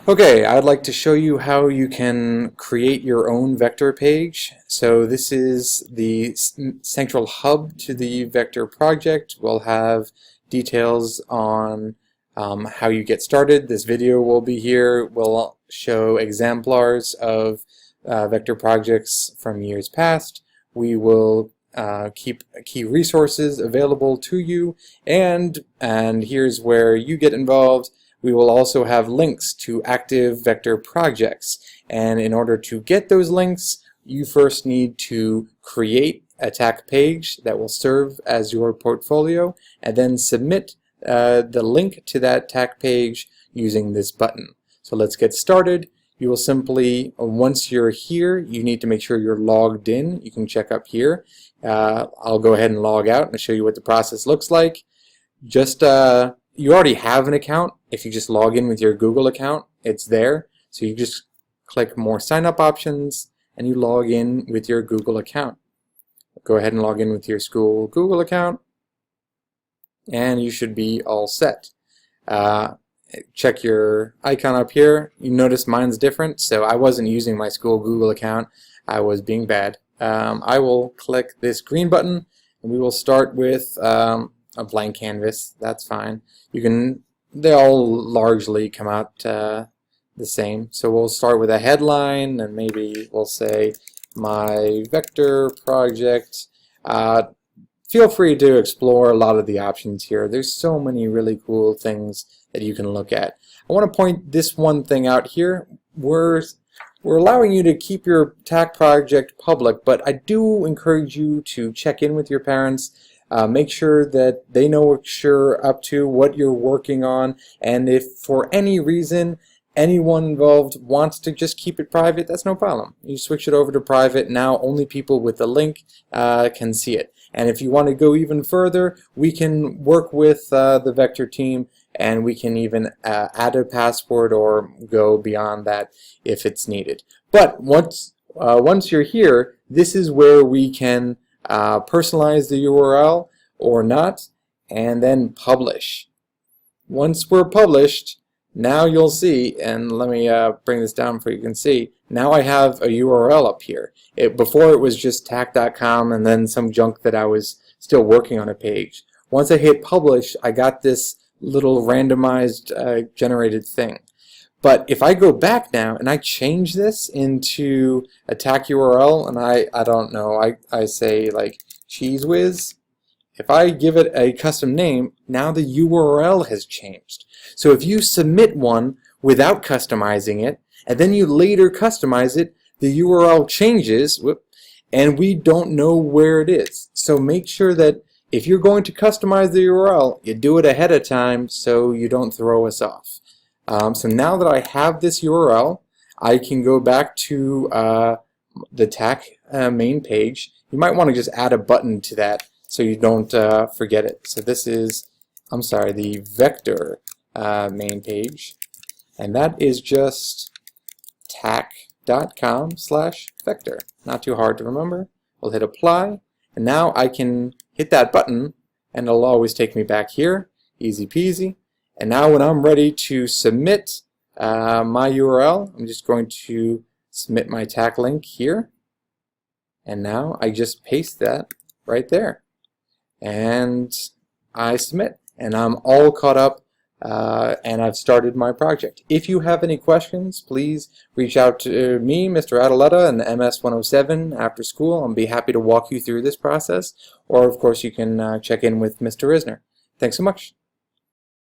Okay, I'd like to show you how you can create your own vector page. So this is the central hub to the vector project. We'll have details on how you get started. This video will be here. We'll show exemplars of vector projects from years past. We will keep key resources available to you, and here's where you get involved. We will also have links to active vector projects, and in order to get those links, you first need to create a TAC page that will serve as your portfolio, and then submit the link to that TAC page using this button. So let's get started. You will simply, once you're here, you need to make sure you're logged in. You can check up here. I'll go ahead and log out and show you what the process looks like. Just you already have an account. If you just log in with your Google account, it's there. So you just click more sign up options and you log in with your Google account. Go ahead and log in with your school Google account and you should be all set. Check your icon up here. You notice mine's different, so I wasn't using my school Google account. I was being bad. I will click this green button and we will start with a blank canvas. That's fine. They all largely come out the same. So we'll start with a headline and maybe we'll say my vector project. Feel free to explore a lot of the options here. There's so many really cool things that you can look at. I want to point this one thing out here. We're allowing you to keep your TAC project public, but I do encourage you to check in with your parents. Make sure that they know what you're up to, what you're working on, and if for any reason anyone involved wants to just keep it private, that's no problem. You switch it over to private. Now only people with the link can see it. And if you want to go even further, we can work with the vector team and we can even add a password or go beyond that if it's needed. But once you're here, this is where we can personalize the URL or not, and then publish. Once we're published, now you'll see, and let me bring this down so you can see, now I have a URL up here. Before it was just tac.com and then some junk that I was still working on a page. Once I hit publish, I got this little randomized generated thing. But if I go back now and I change this into a TAC URL, and I don't know, I say like Cheese Whiz, if I give it a custom name, now the URL has changed. So if you submit one without customizing it, and then you later customize it, the URL changes, and we don't know where it is. So make sure that if you're going to customize the URL, you do it ahead of time so you don't throw us off. So now that I have this URL, I can go back to the TAC main page. You might want to just add a button to that so you don't forget it. So this is, the vector main page, and that is just tac.com/vector. Not too hard to remember. We'll hit apply, and now I can hit that button and it'll always take me back here. Easy peasy. And now when I'm ready to submit my URL, I'm just going to submit my TAC link here. And now I just paste that right there. And I submit. And I'm all caught up and I've started my project. If you have any questions, please reach out to me, Mr. Adeletta, and the MS-107 after school. I'll be happy to walk you through this process. Or, of course, you can check in with Mr. Risner. Thanks so much.